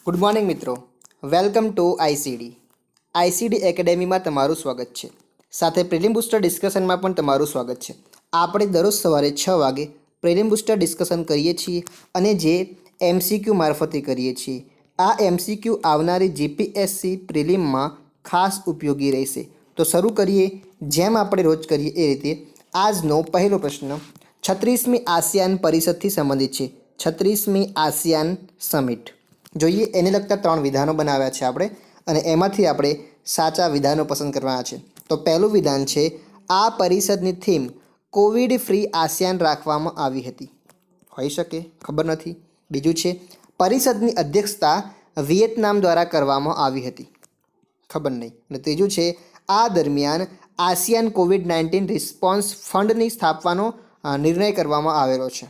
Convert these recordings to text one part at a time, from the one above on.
Good morning મિત્રો, welcome to ICD એકેડેમીમાં તમારું સ્વાગત છે. સાથે પ્રિલિમ બુસ્ટર ડિસ્કશનમાં પણ તમારું સ્વાગત છે. આપણે દરરોજ સવારે 6 વાગે પ્રિલિમ બુસ્ટર ડિસ્કશન કરીએ છીએ અને જે એમસીક્યુ મારફતે કરીએ છીએ. આ એમસીક્યુ આવનારી જીપીએસસી પ્રિલિમમાં ખાસ ઉપયોગી રહેશે. તો શરૂ કરીએ. જેમ આપણે રોજ કરીએ એ રીતે આજનો પહેલો પ્રશ્ન 36મી આસિયાન પરિષદથી સંબંધિત છે. 36મી આસિયાન સમિટ. જોઈએ એને લગતા 3 વિધાનો બનાવ્યા છે આપણે અને એમાંથી આપણે સાચા વિધાનો પસંદ કરવાના છે. તો પહેલું વિધાન છે, આ પરિષદની થીમ કોવિડ ફ્રી આસિયાન રાખવામાં આવી હતી. હોઈ શકે, ખબર નથી. બીજું છે, પરિષદની અધ્યક્ષતા વિયેતનામ દ્વારા કરવામાં આવી હતી. ખબર નહીં. અને ત્રીજું છે, આ દરમિયાન આસિયાન COVID-19 રિસ્પોન્સ ફંડની સ્થાપવાનો નિર્ણય કરવામાં આવેલો છે.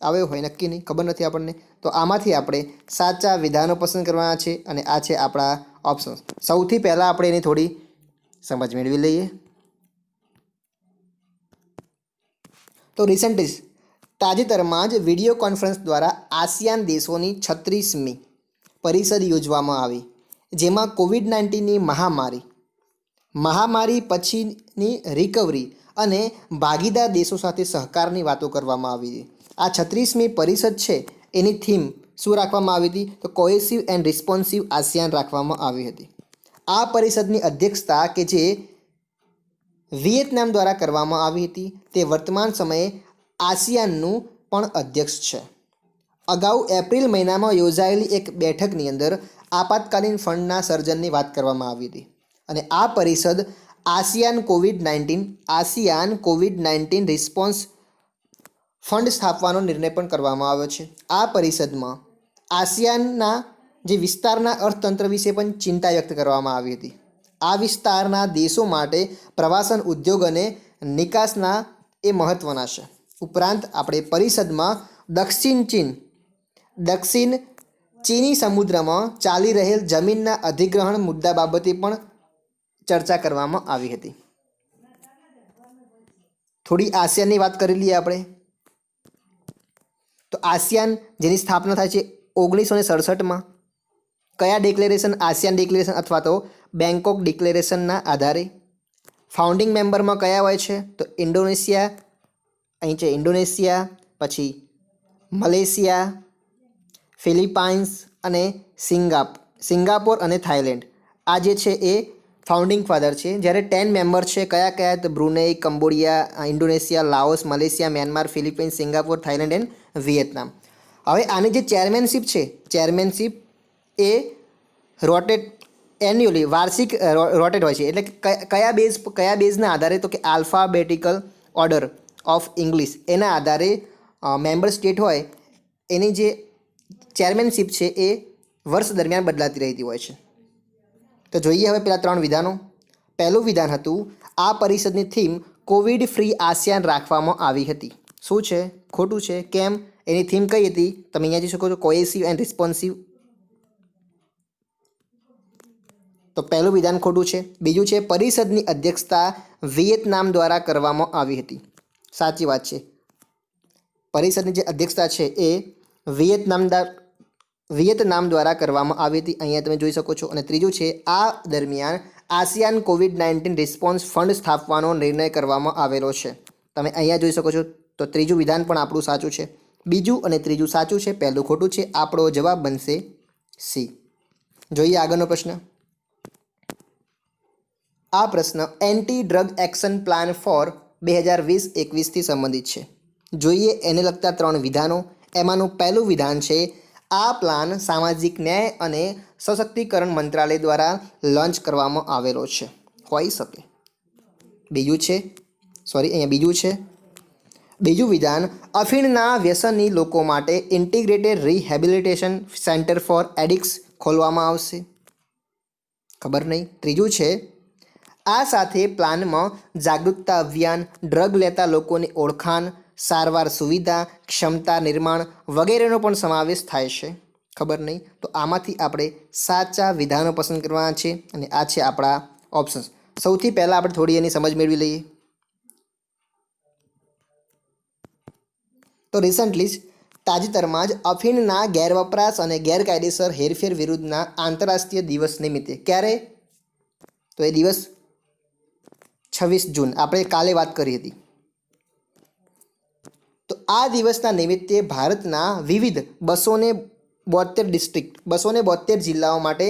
આવ્યો હોય નક્કી નહીં, ખબર નથી આપણને. તો આમાંથી આપણે સાચા વિધાનો પસંદ કરવાના છે અને આ છે આપણા ઓપ્શન્સ. સૌથી પહેલાં આપણે એની થોડી સમજ મેળવી લઈએ. તો રિસન્ટલી તાજેતરમાં જ વિડીયો કોન્ફરન્સ દ્વારા આસિયાન દેશોની 36મી પરિષદ યોજવામાં આવી, જેમાં COVID-19ની મહામારી પછીની રિકવરી અને ભાગીદાર દેશો સાથે સહકારની વાતો કરવામાં આવી હતી. આ 36મી પરિષદ છે એની થીમ શું રાખવામાં આવી હતી? તો કોહેસિવ એન્ડ રિસ્પોન્સિવ આસિયાન રાખવામાં આવી હતી. આ પરિષદની અધ્યક્ષતા કે જે વિયેતનામ દ્વારા કરવામાં આવી હતી, તે વર્તમાન સમયે આસિયાનનું પણ અધ્યક્ષ છે. અગાઉ એપ્રિલ મહિનામાં યોજાયેલી એક બેઠકની અંદર આપાતકાલીન ફંડના સર્જનની વાત કરવામાં આવી હતી અને આ પરિષદ આસિયાન કોવિડ-19 રિસ્પોન્સ ફંડ સ્થાપવાનો નિર્ણય પણ કરવામાં આવ્યો છે. આ પરિષદમાં આસિયાનના જે વિસ્તારના અર્થતંત્ર વિશે પણ ચિંતા વ્યક્ત કરવામાં આવી હતી. આ વિસ્તારના દેશો માટે પ્રવાસન ઉદ્યોગ અને નિકાસના એ મહત્ત્વના છે. ઉપરાંત આપણે પરિષદમાં દક્ષિણ ચીની સમુદ્રમાં ચાલી રહેલ જમીનના અધિગ્રહણ મુદ્દા બાબતે પણ ચર્ચા કરવામાં આવી હતી. થોડી આસિયાનની વાત કરી લઈએ આપણે. તો આસિયાન જેની સ્થાપના થાય છે 1967માં. કયા ડિક્લેરેશન? આસિયાન ડિક્લેરેશન અથવા તો બેંકોક ડિક્લેરેશનના આધારે. ફાઉન્ડિંગ મેમ્બરમાં કયા હોય છે? તો ઇન્ડોનેશિયા, અહીં છે ઇન્ડોનેશિયા, પછી મલેશિયા, ફિલિપાઇન્સ અને સિંગાપોર અને થાઈલેન્ડ. આ જે છે એ ફાઉન્ડિંગ ફાધર છે. જ્યારે 10 મેમ્બર છે, કયા? તો Brunei, Cambodia, Indonesia, Laos, Malaysia, Myanmar, Philippines, Singapore, Thailand and Vietnam. હવે આની જે ચેરમેનશીપ છે, ચેરમેનશીપ એ એન્યુઅલી વાર્ષિક રોટેટ હોય છે. એટલે કયા બેઝના આધારે? તો કે આલ્ફાબેટિકલ ઓર્ડર ઓફ ઇંગ્લિશ એના આધારે મેમ્બર સ્ટેટ હોય એની જે ચેરમેનશીપ છે એ વર્ષ દરમિયાન બદલાતી રહેતી હોય છે. તો જોઈએ હવે પેલા 3 વિધાનો. પહેલું વિધાન હતું, આ પરિષદની થીમ કોવિડ ફ્રી આસિયાન રાખવામાં આવી હતી. શું છે? ખોટું છે. કેમ? એની થીમ કઈ હતી? તમે અહીંયા જોઈ શકો છો, કોહેસિવ એન્ડ રિસ્પોન્સિવ. તો પહેલું વિધાન ખોટું છે. બીજું છે, પરિષદની અધ્યક્ષતા વિયેતનામ દ્વારા કરવામાં આવી હતી. સાચી વાત છે. પરિષદની જે અધ્યક્ષતા છે એ વિયેતનામ દ્વારા કરવામાં આવી હતી. અહીંયા તમે જોઈ શકો છો. અને ત્રીજું છે, આ દરમિયાન આસિયાન COVID-19 રિસ્પોન્સ ફંડ સ્થાપવાનો નિર્ણય કરવામાં આવેલો છે. તમે અહીંયા જોઈ શકો છો. તો ત્રીજું વિધાન પણ આપણું સાચું છે. બીજું અને ત્રીજું સાચું છે, પહેલું ખોટું છે. આપણો જવાબ બનશે સી. જોઈએ આગળનો પ્રશ્ન. આ પ્રશ્ન anti drug action plan for 2020-21થી સંબંધિત છે. જોઈએ એને લગતા 3 વિધાનો. એમાંનું પહેલું વિધાન છે, આ પ્લાન સામાજિક ન્યાય અને સશક્તિકરણ મંત્રાલય દ્વારા લોન્ચ કરવામાં આવેલો છે. હોઈ શકે. બીજું છે બીજું વિધાન, અફીણના વ્યસની લોકો માટે ઇન્ટિગ્રેટેડ રિહેબિલિટેશન સેન્ટર ફોર એડિક્ટ્સ ખોલવામાં આવશે. ખબર નહીં. ત્રીજું છે, આ સાથે પ્લાનમાં જાગૃતતા અભિયાન, ડ્રગ લેતા લોકોની ઓળખાણ, સારવાર સુવિધા, ક્ષમતા નિર્માણ વગેરેનો પણ સમાવેશ થાય છે. ખબર નહીં. તો આમાંથી આપણે સાચા વિધાનો પસંદ કરવાના છે અને આ છે આપણા ઓપ્શન્સ. સૌથી પહેલાં આપણે થોડી એની સમજ મેળવી લઈએ. તો રિસન્ટલી તાજેતરમાં જ અફીણના ગેરવપરાશ અને ગેરકાયદેસર હેરફેર વિરુદ્ધના આંતરરાષ્ટ્રીય દિવસ નિમિત્તે ક્યારે? તો એ દિવસ 26 જૂન, આપણે કાલે વાત કરી હતી. તો આ દિવસના નિમિત્તે ભારતના વિવિધ 272 ડિસ્ટ્રિક્ટ 272 જિલ્લાઓ માટે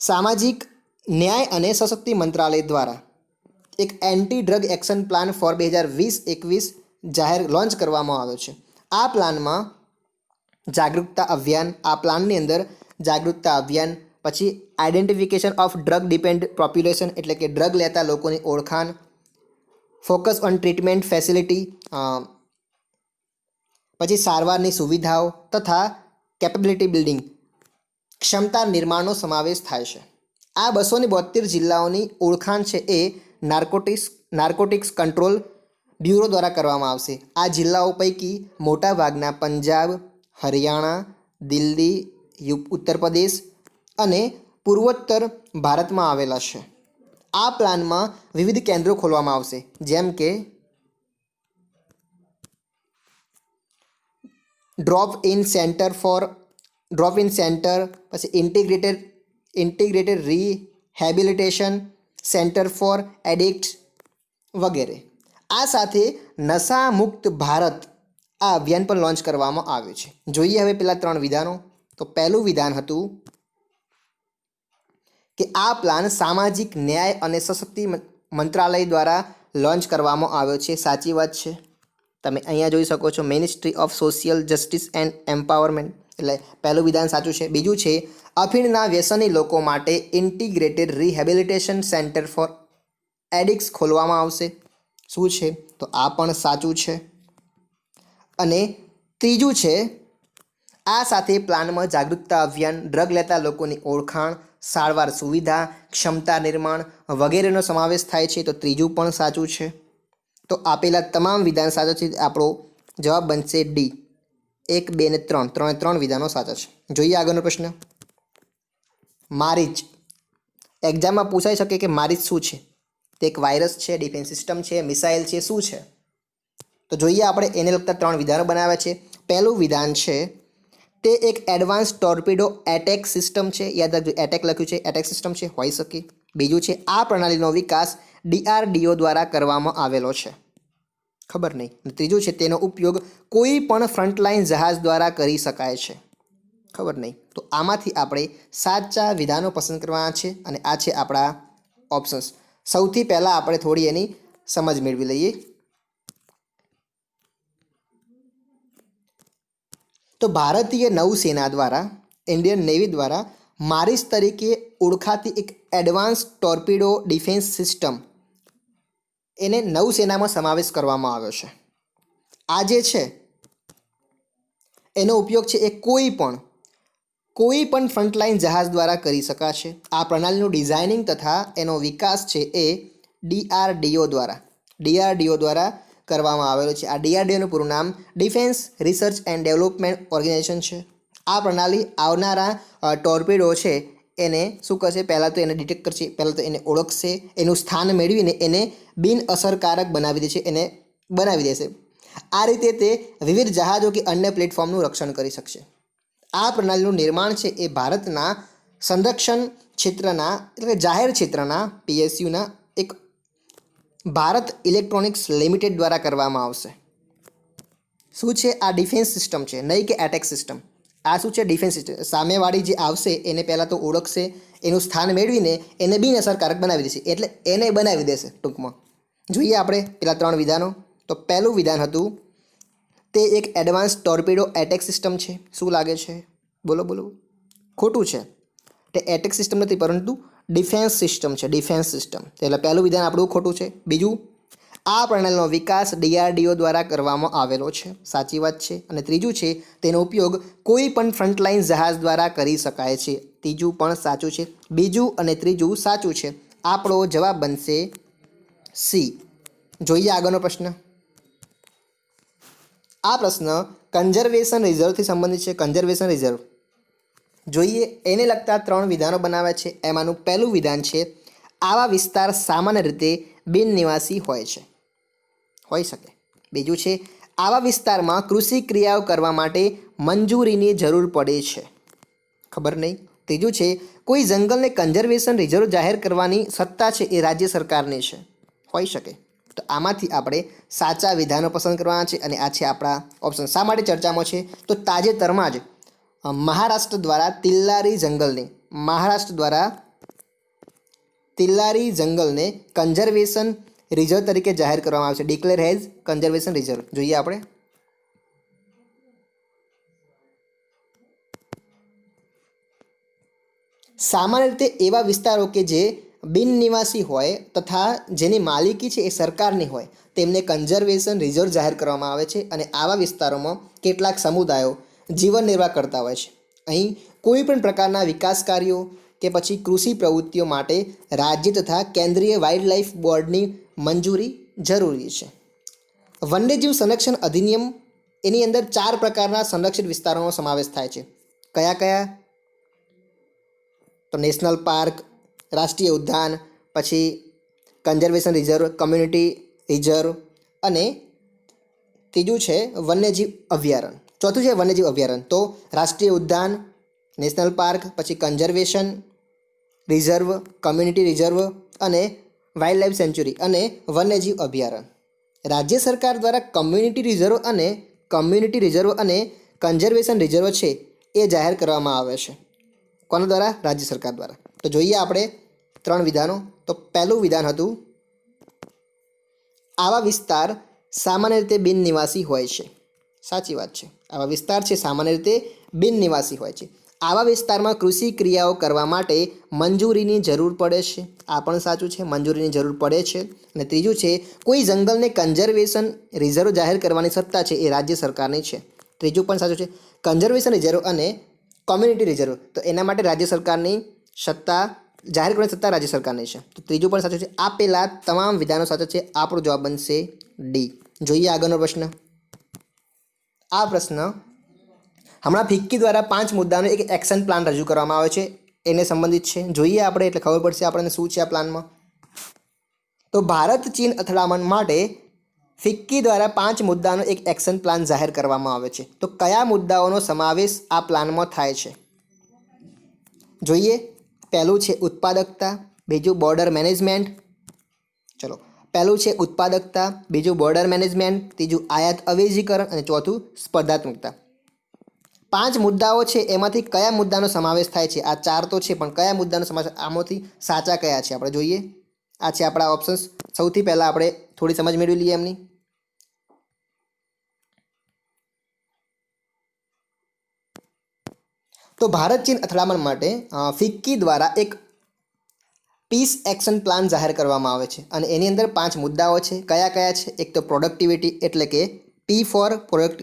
સામાજિક ન્યાય અને સશક્તિ મંત્રાલય દ્વારા એક anti drug action plan four 2020-21 જાહેર લોન્ચ કરવામાં આવ્યો છે. આ પ્લાનમાં જાગૃતતા અભિયાન, આ પ્લાનની અંદર જાગૃતતા અભિયાન, પછી identification of drug depend population એટલે કે ડ્રગ લેતા લોકોની ઓળખાણ, ફોકસ ઓન ટ્રીટમેન્ટ ફેસિલિટી, પછી સારવારની સુવિધાઓ તથા કેપેબિલિટી બિલ્ડિંગ, ક્ષમતા નિર્માણનો સમાવેશ થાય છે. આ 272 જિલ્લાઓની ઓળખાણ છે એ નાર્કોટિક્સ કંટ્રોલ બ્યુરો દ્વારા કરવામાં આવશે. આ જિલ્લાઓ પૈકી મોટાભાગના પંજાબ, હરિયાણા, દિલ્હી, ઉત્તર પ્રદેશ અને પૂર્વોત્તર ભારતમાં આવેલા છે. આ પ્લાનમાં વિવિધ કેન્દ્રો ખોલવામાં આવશે, જેમ કે ડ્રોપ ઇન સેન્ટર, પછી ઇન્ટિગ્રેટેડ રિહેબિલિટેશન સેન્ટર ફોર એડિક્ટ્સ વગેરે. આ સાથે નશા મુક્ત ભારત આ અભિયાન પણ લોન્ચ કરવામાં આવ્યું છે. જોઈએ હવે પેલા 3 વિધાનો. તો પહેલું વિધાન હતું કે આ પ્લાન સામાજિક ન્યાય અને સશક્તિ મંત્રાલય દ્વારા લોન્ચ કરવામાં આવ્યો છે. સાચી વાત છે. તમે અહીંયા જોઈ શકો છો ministry of social justice and empowerment, એટલે પહેલું વિધાન સાચું છે. બીજું છે અફીણના વ્યસની લોકો માટે ઇન્ટિગ્રેટેડ રિહેબિલિટેશન સેન્ટર ફોર એડિક્ટ્સ ખોલવામાં આવશે. શું છે? તો આ પણ સાચું છે. અને ત્રીજું છે આ સાથે પ્લાનમાં જાગૃતતા અભિયાન, ડ્રગ લેતા લોકોની ઓળખાણ, સારવાર સુવિધા, ક્ષમતા નિર્માણ વગેરેનો સમાવેશ થાય છે. તો ત્રીજું પણ સાચું છે. તો આપેલા તમામ વિધાન સાચા છે. આપણો જવાબ બનશે ડી. 1, 2 અને 3 ત્રણ વિધાનો સાચા છે. જોઈએ આગળનો પ્રશ્ન. મારીચ. એક્ઝામમાં પૂછાઈ શકે કે મારીચ શું છે? તે એક વાયરસ છે, ડિફેન્સ સિસ્ટમ છે, મિસાઇલ છે, શું છે? તો જોઈએ આપણે એને લગતા 3 વિધાનો બનાવ્યા છે. પહેલું વિધાન છે તે એક એડવાન્સ ટોર્પિડો એટેક સિસ્ટમ છે. યાદ રાખજો, એટેક લખ્યું છે, એટેક સિસ્ટમ છે, હોઈ શકે. બીજું છે આ પ્રણાલીનો વિકાસ DRDO દ્વારા કરવામાં આવેલો છે. ખબર નહીં. ત્રીજું છે તેનો ઉપયોગ કોઈ પણ ફ્રન્ટલાઇન જહાજ દ્વારા કરી શકાય છે. ખબર નહીં. તો આમાંથી આપણે સાચા વિધાનો પસંદ કરવાના છે અને આ છે આપણા ઓપ્શન્સ. સૌથી પહેલાં આપણે થોડી એની સમજ મેળવી લઈએ. તો ભારતીય નૌસેના દ્વારા, ઇન્ડિયન નેવી દ્વારા મારીચ તરીકે ઓળખાતી એક એડવાન્સ ટોર્પિડો ડિફેન્સ સિસ્ટમ એને નૌસેનામાં સમાવેશ કરવામાં આવ્યો છે. આ જે છે એનો ઉપયોગ છે એ કોઈ પણ ફ્રન્ટલાઇન જહાજ દ્વારા કરી શકાશે. આ પ્રણાલીનું ડિઝાઇનિંગ તથા એનો વિકાસ છે એ DRDO દ્વારા કરવામાં આવેલો છે. આ DRDOનું પૂરું નામ Defence Research and Development Organisation છે. આ પ્રણાલી આવનારા ટોર્પિડો છે એને શું કરશે? પહેલાં તો એને ડિટેક્ટ કરશે, પહેલાં તો એને ઓળખશે, એનું સ્થાન મેળવીને એને બિન અસરકારક બનાવી દેશે. આ રીતે તે વિવિધ જહાજો કે અન્ય પ્લેટફોર્મનું રક્ષણ કરી શકશે. આ પ્રણાલીનું નિર્માણ છે એ ભારતના સંરક્ષણ ક્ષેત્રના એટલે કે જાહેર ક્ષેત્રના PSUના એક ભારત ઇલેક્ટ્રોનિક્સ લિમિટેડ દ્વારા કરવામાં આવશે. શું છે? આ ડિફેન્સ સિસ્ટમ છે, નહીં કે એટેક સિસ્ટમ. આ શું છે? Defence system. સામેવાળી જે આવશે એને પહેલાં તો ઓળખશે, એનું સ્થાન મેળવીને એને બિન અસરકારક બનાવી દેશે, એટલે એને બનાવી દેશે ટૂંકમાં. જોઈએ આપણે પેલા 3 વિધાનો. તો પહેલું વિધાન હતું તે એક એડવાન્સ ટોર્પિડો એટેક સિસ્ટમ છે. શું લાગે છે? બોલો. ખોટું છે. તે એટેક સિસ્ટમ નથી પરંતુ ડિફેન્સ સિસ્ટમ છે, ડિફેન્સ સિસ્ટમ. એટલે પહેલું વિધાન આપણું ખોટું છે. બીજું, આ પ્રણાલીનો વિકાસ DRDO દ્વારા કરવામાં આવેલો છે. સાચી વાત છે. અને ત્રીજું છે તેનો ઉપયોગ કોઈ પણ ફ્રન્ટલાઇન જહાજ દ્વારા કરી શકાય છે. ત્રીજું પણ સાચું છે. બીજું અને ત્રીજું સાચું છે. આપણો જવાબ બનશે સી. જોઈએ આગળનો પ્રશ્ન. આ પ્રશ્ન કન્ઝર્વેશન રિઝર્વથી સંબંધિત છે. કન્ઝર્વેશન રિઝર્વ જોઈએ, એને લગતા 3 વિધાનો બનાવ્યા છે. એમાંનું પહેલું વિધાન છે આવા વિસ્તાર સામાન્ય રીતે બિન નિવાસી હોય છે, હોઈ શકે. બીજું છે આવા વિસ્તારમાં કૃષિ ક્રિયાઓ કરવા માટે મંજૂરીની જરૂર પડે છે. ખબર નહીં. ત્રીજું છે કોઈ જંગલને કન્ઝર્વેશન રિઝર્વ જાહેર કરવાની સત્તા છે એ રાજ્ય સરકારની છે. હોઈ શકે. તો આમાંથી આપણે સાચા વિધાનો પસંદ કરવાના છે અને આ છે આપણા ઓપ્શન. શા માટે ચર્ચામાં છે? તો તાજેતરમાં જ મહારાષ્ટ્ર દ્વારા તિલ્લારી જંગલને કન્ઝર્વેશન રિઝર્વ તરીકે જાહેર કરવામાં આવે છે. Declare has conservation reserve. જોઈએ આપણે. સામાન્ય રીતે એવા વિસ્તારો કે જે બિન નિવાસી હોય તથા જેની માલિકી છે એ સરકારની હોય તેમને કન્ઝર્વેશન રિઝર્વ જાહેર કરવામાં આવે છે અને આવા વિસ્તારોમાં કેટલાક સમુદાયો જીવન નિર્વાહ કરતા હોય છે. અહીં કોઈ પણ પ્રકારના વિકાસ કાર્યો કે પછી કૃષિ પ્રવૃત્તિઓ માટે રાજ્ય તથા કેન્દ્રીય વાઇલ્ડ લાઇફ બોર્ડની મંજૂરી જરૂરી છે. વન્યજીવ સંરક્ષણ અધિનિયમ એની અંદર 4 પ્રકારના સંરક્ષિત વિસ્તારોનો સમાવેશ થાય છે. કયા કયા? તો નેશનલ પાર્ક, રાષ્ટ્રીય ઉદ્યાન, પછી કન્ઝર્વેશન રિઝર્વ, કમ્યુનિટી રિઝર્વ અને ત્રીજું છે વન્યજીવ અભયારણ્ય. ચોથું છે વન્યજીવ અભયારણ્ય. તો રાષ્ટ્રીય ઉદ્યાન, નેશનલ પાર્ક, પછી કન્ઝર્વેશન રિઝર્વ, કમ્યુનિટી રિઝર્વ અને વાઇલ્ડ લાઇફ સેન્ચ્યુરી અને વન્યજીવ અભયારણ્ય. રાજ્ય સરકાર દ્વારા કમ્યુનિટી રિઝર્વ અને કન્ઝર્વેશન રિઝર્વ છે એ જાહેર કરવામાં આવે છે. કોના દ્વારા? રાજ્ય સરકાર દ્વારા. તો જોઈએ આપણે 3 વિધાનો. તો પહેલું વિધાન હતું આવા વિસ્તાર સામાન્ય રીતે બિન નિવાસી હોય છે. સાચી વાત છે. આવા વિસ્તાર છે સામાન્ય રીતે બિન નિવાસી હોય છે. આવા વિસ્તારમાં કૃષિ ક્રિયાઓ કરવા માટે મંજૂરીની જરૂર પડે છે. આ પણ સાચું છે, મંજૂરીની જરૂર પડે છે. અને ત્રીજું છે કોઈ જંગલને કન્ઝર્વેશન રિઝર્વ જાહેર કરવાની સત્તા છે એ રાજ્ય સરકારની છે. ત્રીજું પણ સાચું છે. કન્ઝર્વેશન રિઝર્વ અને કોમ્યુનિટી રિઝર્વ તો એના માટે રાજ્ય સરકારની સત્તા જાહેર કરવાની સત્તા રાજ્ય સરકારની છે. તો ત્રીજું પણ સાચું છે. આપેલા તમામ વિધાનો સાચા છે. આપણો જવાબ બનશે ડી. જોઈએ આગળનો પ્રશ્ન. આ પ્રશ્ન હમણાં ફિક્કી દ્વારા 5 મુદ્દાનો એક એક્શન પ્લાન રજૂ કરવામાં આવે છે એને સંબંધિત છે. જોઈએ આપણે એટલે ખબર પડશે આપણને શું છે આ પ્લાનમાં. તો ભારત ચીન અથડામણ માટે ફિક્કી દ્વારા 5 મુદ્દાનો એક એક્શન પ્લાન જાહેર કરવામાં આવે છે. તો કયા મુદ્દાઓનો સમાવેશ આ પ્લાનમાં થાય છે? જોઈએ. પહેલું છે ઉત્પાદકતા, બીજું બોર્ડર મેનેજમેન્ટ. ચલો, પહેલું છે ઉત્પાદકતા, બીજું બોર્ડર મેનેજમેન્ટ, ત્રીજું આયાત અવેજીકરણ અને ચોથું સ્પર્ધાત્મકતા. 5 મુદ્દાઓ છે એમાંથી કયા મુદ્દાનો સમાવેશ થાય છે? આ 4 તો છે પણ કયા મુદ્દાનો સમાવેશ, આમાંથી સાચા કયા છે આપણે જોઈએ. આ છે આપણા ઓપ્શન્સ. સૌથી પહેલાં આપણે થોડી સમજ મેળવી લઈએ એમની. તો ભારત ચીન અથડામણ માટે ફિક્કી દ્વારા એક પીસ એક્શન પ્લાન જાહેર કરવામાં આવે છે અને એની અંદર 5 મુદ્દાઓ છે. કયા કયા છે? એક તો પ્રોડક્ટિવિટી એટલે કે પી ફોર પ્રોડક્ટ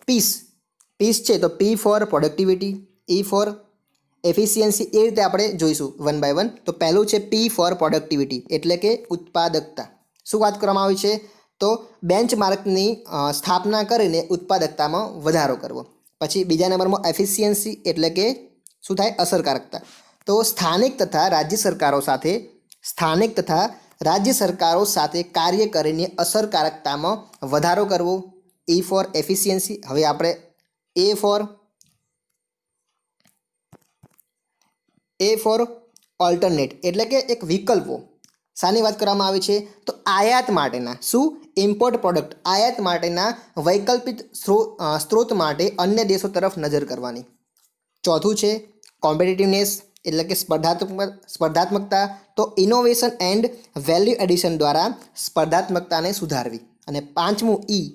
પીસ છે તો P four productivity, E for efficiency. એ રીતે આપણે જોઈશું વન બાય વન. તો પહેલું છે પી ફોર પ્રોડક્ટિવિટી એટલે કે ઉત્પાદકતા. શું વાત કરવામાં આવી છે? તો બેન્ચમાર્કની સ્થાપના કરીને ઉત્પાદકતામાં વધારો કરવો. પછી બીજા નંબરમાં એફિશિયન્સી એટલે કે શું થાય? અસરકારકતા. તો સ્થાનિક તથા રાજ્ય સરકારો સાથે કાર્ય કરીને અસરકારકતામાં વધારો કરવો. E for efficiency. હવે આપણે એ ફોર ઓલ્ટરનેટ એટલે કે એક વિકલ્પો. શાની વાત કરવામાં આવી છે? તો આયાત માટેના શું? Import product. આયાત માટેના વૈકલ્પિક સ્ત્રોત માટે અન્ય દેશો તરફ નજર કરવાની. ચોથું છે કોમ્પિટિટિવનેસ એટલે કે સ્પર્ધાત્મકતા. તો ઇનોવેશન એન્ડ વેલ્યુ એડિશન દ્વારા સ્પર્ધાત્મકતાને સુધારવી. અને પાંચમું ઈ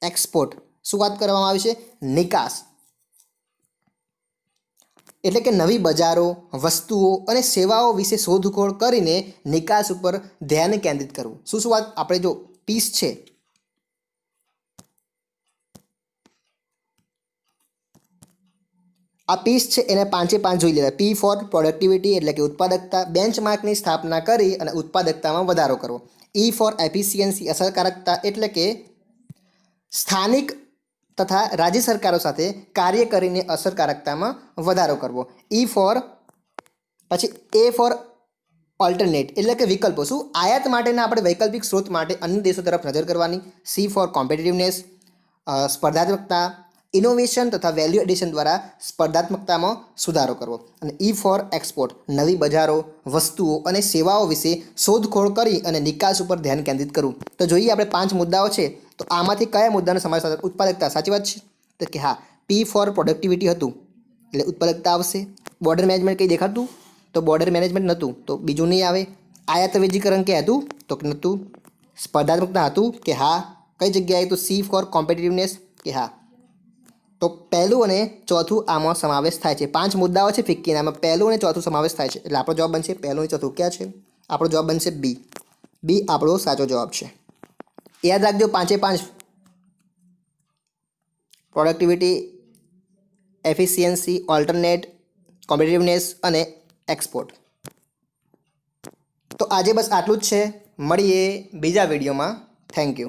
એક્સપોર્ટ. શું વાત કરવામાં આવી છે? નિકાસ એટલે કે નવી બજારો, વસ્તુઓ અને સેવાઓ વિશે શોધખોળ કરીને નિકાસ ઉપર ધ્યાન કેન્દ્રિત કરવું. શું વાત આપણે જો પીસ છે આ પીસ છે એને 5 જોઈ લેવા. પી ફોર પ્રોડક્ટિવિટી એટલે કે ઉત્પાદકતા, બેન્ચમાર્કની સ્થાપના કરી અને ઉત્પાદકતામાં વધારો કરવો. ઈ ફોર એફિશિયન્સી અસરકારકતા એટલે કે સ્થાનિક તથા રાજ્ય સરકારો સાથે કાર્ય કરીને અસરકારકતામાં વધારો કરવો. ઈ ફોર પછી એ ફોર ઓલ્ટરનેટ એટલે કે વિકલ્પો. શું? આયાત માટેના આપણે વૈકલ્પિક સ્ત્રોત માટે અન્ય દેશો તરફ નજર કરવાની. સી ફોર કોમ્પિટિટિવનેસ, સ્પર્ધાત્મકતા, ઇનોવેશન તથા વેલ્યુ એડિશન દ્વારા સ્પર્ધાત્મકતામાં સુધારો કરવો. અને E ફોર એક્સપોર્ટ, નવી બજારો, વસ્તુઓ અને સેવાઓ વિશે શોધખોળ કરી અને નિકાસ ઉપર ધ્યાન કેન્દ્રિત કરવું. તો જોઈએ આપણે 5 મુદ્દાઓ છે, તો આમાંથી કયા મુદ્દાનો સમાવેશ થશે? ઉત્પાદકતા, સાચી વાત છે. તો કે હા, P ફોર પ્રોડક્ટિવિટી હતું એટલે ઉત્પાદકતા આવશે. બોર્ડર મેનેજમેન્ટ કંઈ દેખાતું? તો બોર્ડર મેનેજમેન્ટ નહોતું, તો બીજું નહીં આવે. આયાત વેજીકરણ કે હતું? તો કે નહોતું. સ્પર્ધાત્મકતા હતું કે હા. કઈ જગ્યાએ? તો C ફોર કોમ્પિટિટિવનેસ કે હા. તો પહેલું અને ચોથું આમાં સમાવેશ થાય છે. 5 મુદ્દાઓ છે ફિક્કીના, આમાં પહેલું અને ચોથું સમાવેશ થાય છે. એટલે આપણો જવાબ બનશે પહેલું અને ચોથું. ક્યાં છે? આપણો જવાબ બનશે બી. બી આપણો સાચો જવાબ છે. યાદ રાખજો 5 પ્રોડક્ટિવિટી, એફિશિયન્સી, ઓલ્ટરનેટ, કોમ્પિટિટિવનેસ અને એક્સપોર્ટ. તો આજે બસ આટલું જ છે. મળીએ બીજા વિડીયોમાં. Thank you.